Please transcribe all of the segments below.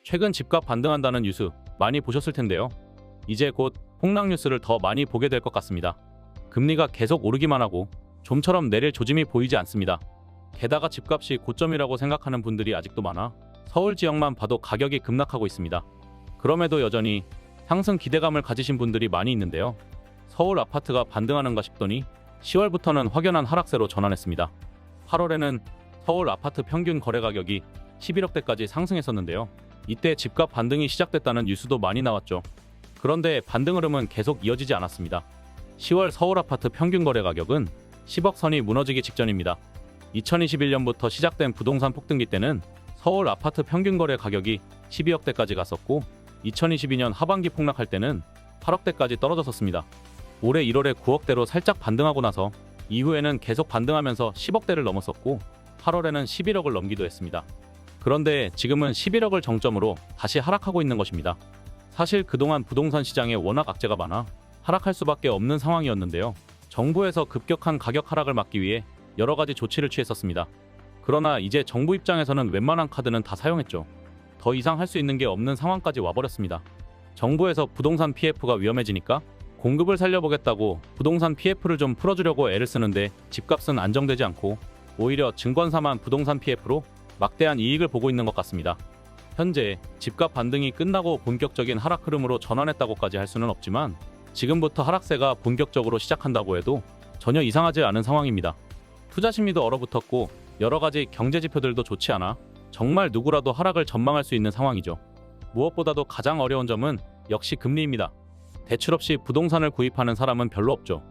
최근 집값 반등한다는 뉴스 많이 보셨을 텐데요. 이제 곧 폭락 뉴스를 더 많이 보게 될 것 같습니다. 금리가 계속 오르기만 하고 좀처럼 내릴 조짐이 보이지 않습니다. 게다가 집값이 고점이라고 생각하는 분들이 아직도 많아 서울 지역만 봐도 가격이 급락하고 있습니다. 그럼에도 여전히 상승 기대감을 가지신 분들이 많이 있는데요. 서울 아파트가 반등하는가 싶더니 10월부터는 확연한 하락세로 전환했습니다. 8월에는 서울 아파트 평균 거래 가격이 11억대까지 상승했었는데요. 이때 집값 반등이 시작됐다는 뉴스도 많이 나왔죠. 그런데 반등 흐름은 계속 이어지지 않았습니다. 10월 서울 아파트 평균 거래 가격은 10억 선이 무너지기 직전입니다. 2021년부터 시작된 부동산 폭등기 때는 서울 아파트 평균 거래 가격이 12억대까지 갔었고 2022년 하반기 폭락할 때는 8억대까지 떨어졌었습니다. 올해 1월에 9억대로 살짝 반등하고 나서 이후에는 계속 반등하면서 10억대를 넘었었고 8월에는 11억을 넘기도 했습니다. 그런데 지금은 11억을 정점으로 다시 하락하고 있는 것입니다. 사실 그동안 부동산 시장에 워낙 악재가 많아 하락할 수밖에 없는 상황이었는데요. 정부에서 급격한 가격 하락을 막기 위해 여러 가지 조치를 취했었습니다. 그러나 이제 정부 입장에서는 웬만한 카드는 다 사용했죠. 더 이상 할 수 있는 게 없는 상황까지 와버렸습니다. 정부에서 부동산 PF가 위험해지니까 공급을 살려보겠다고 부동산 PF를 좀 풀어주려고 애를 쓰는데 집값은 안정되지 않고 오히려 증권사만 부동산 PF로 막대한 이익을 보고 있는 것 같습니다. 현재 집값 반등이 끝나고 본격적인 하락 흐름으로 전환했다고까지 할 수는 없지만 지금부터 하락세가 본격적으로 시작한다고 해도 전혀 이상하지 않은 상황입니다. 투자 심리도 얼어붙었고 여러 가지 경제 지표들도 좋지 않아 정말 누구라도 하락을 전망할 수 있는 상황이죠. 무엇보다도 가장 어려운 점은 역시 금리입니다. 대출 없이 부동산을 구입하는 사람은 별로 없죠.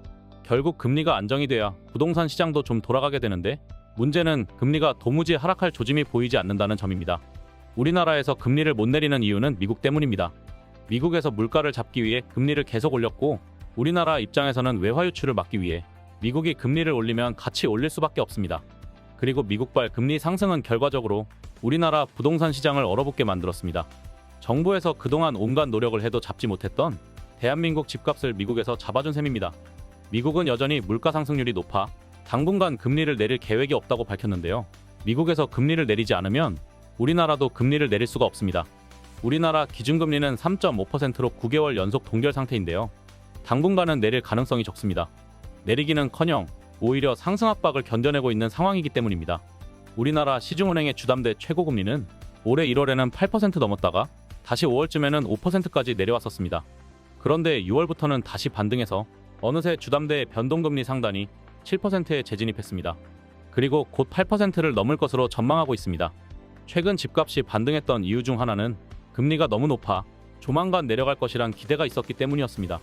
결국 금리가 안정이 돼야 부동산 시장도 좀 돌아가게 되는데 문제는 금리가 도무지 하락할 조짐이 보이지 않는다는 점입니다. 우리나라에서 금리를 못 내리는 이유는 미국 때문입니다. 미국에서 물가를 잡기 위해 금리를 계속 올렸고 우리나라 입장에서는 외화 유출을 막기 위해 미국이 금리를 올리면 같이 올릴 수밖에 없습니다. 그리고 미국발 금리 상승은 결과적으로 우리나라 부동산 시장을 얼어붙게 만들었습니다. 정부에서 그동안 온갖 노력을 해도 잡지 못했던 대한민국 집값을 미국에서 잡아준 셈입니다. 미국은 여전히 물가 상승률이 높아 당분간 금리를 내릴 계획이 없다고 밝혔는데요. 미국에서 금리를 내리지 않으면 우리나라도 금리를 내릴 수가 없습니다. 우리나라 기준금리는 3.5%로 9개월 연속 동결 상태인데요. 당분간은 내릴 가능성이 적습니다. 내리기는커녕 오히려 상승 압박을 견뎌내고 있는 상황이기 때문입니다. 우리나라 시중은행의 주담대 최고금리는 올해 1월에는 8% 넘었다가 다시 5월쯤에는 5%까지 내려왔었습니다. 그런데 6월부터는 다시 반등해서 어느새 주담대의 변동금리 상단이 7%에 재진입했습니다. 그리고 곧 8%를 넘을 것으로 전망하고 있습니다. 최근 집값이 반등했던 이유 중 하나는 금리가 너무 높아 조만간 내려갈 것이란 기대가 있었기 때문이었습니다.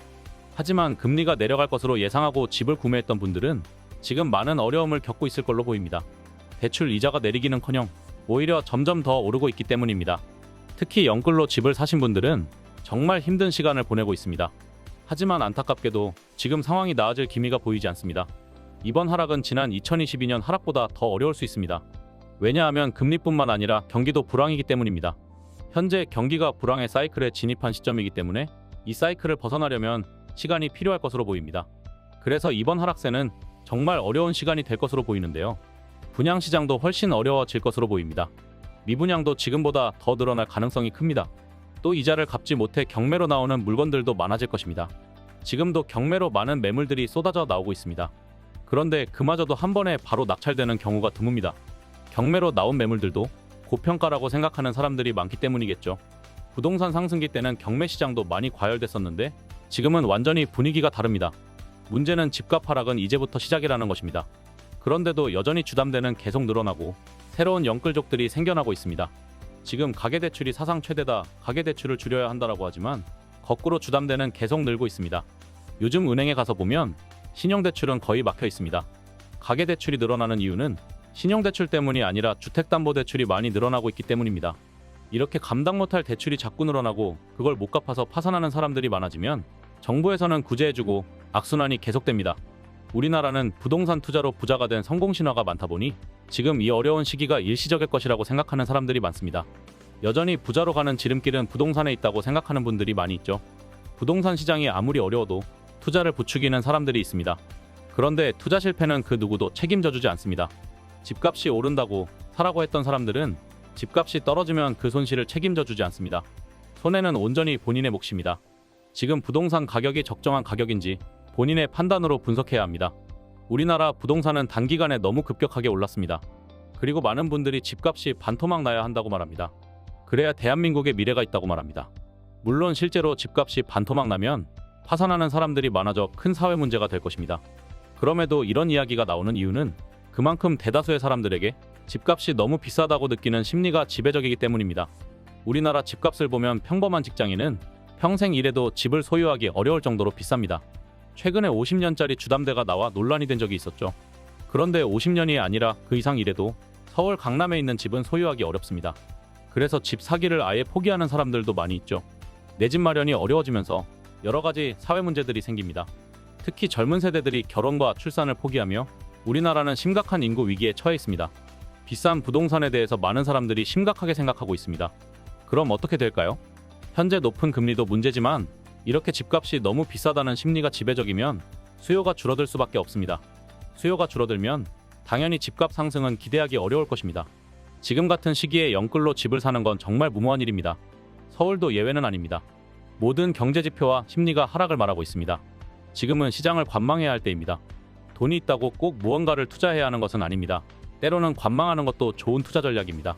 하지만 금리가 내려갈 것으로 예상하고 집을 구매했던 분들은 지금 많은 어려움을 겪고 있을 걸로 보입니다. 대출 이자가 내리기는커녕 오히려 점점 더 오르고 있기 때문입니다. 특히 영끌로 집을 사신 분들은 정말 힘든 시간을 보내고 있습니다. 하지만 안타깝게도 지금 상황이 나아질 기미가 보이지 않습니다. 이번 하락은 지난 2022년 하락보다 더 어려울 수 있습니다. 왜냐하면 금리뿐만 아니라 경기도 불황이기 때문입니다. 현재 경기가 불황의 사이클에 진입한 시점이기 때문에 이 사이클을 벗어나려면 시간이 필요할 것으로 보입니다. 그래서 이번 하락세는 정말 어려운 시간이 될 것으로 보이는데요. 분양시장도 훨씬 어려워질 것으로 보입니다. 미분양도 지금보다 더 늘어날 가능성이 큽니다. 또 이자를 갚지 못해 경매로 나오는 물건들도 많아질 것입니다. 지금도 경매로 많은 매물들이 쏟아져 나오고 있습니다. 그런데 그마저도 한 번에 바로 낙찰되는 경우가 드뭅니다. 경매로 나온 매물들도 고평가라고 생각하는 사람들이 많기 때문이겠죠. 부동산 상승기 때는 경매 시장도 많이 과열됐었는데 지금은 완전히 분위기가 다릅니다. 문제는 집값 하락은 이제부터 시작이라는 것입니다. 그런데도 여전히 주담대는 계속 늘어나고 새로운 영끌족들이 생겨나고 있습니다. 지금 가계대출이 사상 최대다, 가계대출을 줄여야 한다라고 하지만 거꾸로 주담대는 계속 늘고 있습니다. 요즘 은행에 가서 보면 신용대출은 거의 막혀 있습니다. 가계대출이 늘어나는 이유는 신용대출 때문이 아니라 주택담보대출이 많이 늘어나고 있기 때문입니다. 이렇게 감당 못할 대출이 자꾸 늘어나고 그걸 못 갚아서 파산하는 사람들이 많아지면 정부에서는 구제해주고 악순환이 계속됩니다. 우리나라는 부동산 투자로 부자가 된 성공 신화가 많다 보니 지금 이 어려운 시기가 일시적일 것이라고 생각하는 사람들이 많습니다. 여전히 부자로 가는 지름길은 부동산에 있다고 생각하는 분들이 많이 있죠. 부동산 시장이 아무리 어려워도 투자를 부추기는 사람들이 있습니다. 그런데 투자 실패는 그 누구도 책임져 주지 않습니다. 집값이 오른다고 사라고 했던 사람들은 집값이 떨어지면 그 손실을 책임져 주지 않습니다. 손해는 온전히 본인의 몫입니다. 지금 부동산 가격이 적정한 가격인지 본인의 판단으로 분석해야 합니다. 우리나라 부동산은 단기간에 너무 급격하게 올랐습니다. 그리고 많은 분들이 집값이 반토막 나야 한다고 말합니다. 그래야 대한민국의 미래가 있다고 말합니다. 물론 실제로 집값이 반토막 나면 파산하는 사람들이 많아져 큰 사회 문제가 될 것입니다. 그럼에도 이런 이야기가 나오는 이유는 그만큼 대다수의 사람들에게 집값이 너무 비싸다고 느끼는 심리가 지배적이기 때문입니다. 우리나라 집값을 보면 평범한 직장인은 평생 일해도 집을 소유하기 어려울 정도로 비쌉니다. 최근에 50년짜리 주담대가 나와 논란이 된 적이 있었죠. 그런데 50년이 아니라 그 이상 일해도 서울 강남에 있는 집은 소유하기 어렵습니다. 그래서 집 사기를 아예 포기하는 사람들도 많이 있죠. 내 집 마련이 어려워지면서 여러 가지 사회 문제들이 생깁니다. 특히 젊은 세대들이 결혼과 출산을 포기하며 우리나라는 심각한 인구 위기에 처해 있습니다. 비싼 부동산에 대해서 많은 사람들이 심각하게 생각하고 있습니다. 그럼 어떻게 될까요? 현재 높은 금리도 문제지만 이렇게 집값이 너무 비싸다는 심리가 지배적이면 수요가 줄어들 수밖에 없습니다. 수요가 줄어들면 당연히 집값 상승은 기대하기 어려울 것입니다. 지금 같은 시기에 영끌로 집을 사는 건 정말 무모한 일입니다. 서울도 예외는 아닙니다. 모든 경제지표와 심리가 하락을 말하고 있습니다. 지금은 시장을 관망해야 할 때입니다. 돈이 있다고 꼭 무언가를 투자해야 하는 것은 아닙니다. 때로는 관망하는 것도 좋은 투자 전략입니다.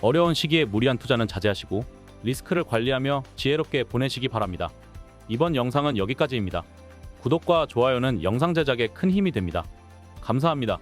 어려운 시기에 무리한 투자는 자제하시고 리스크를 관리하며 지혜롭게 보내시기 바랍니다. 이번 영상은 여기까지입니다. 구독과 좋아요는 영상 제작에 큰 힘이 됩니다. 감사합니다.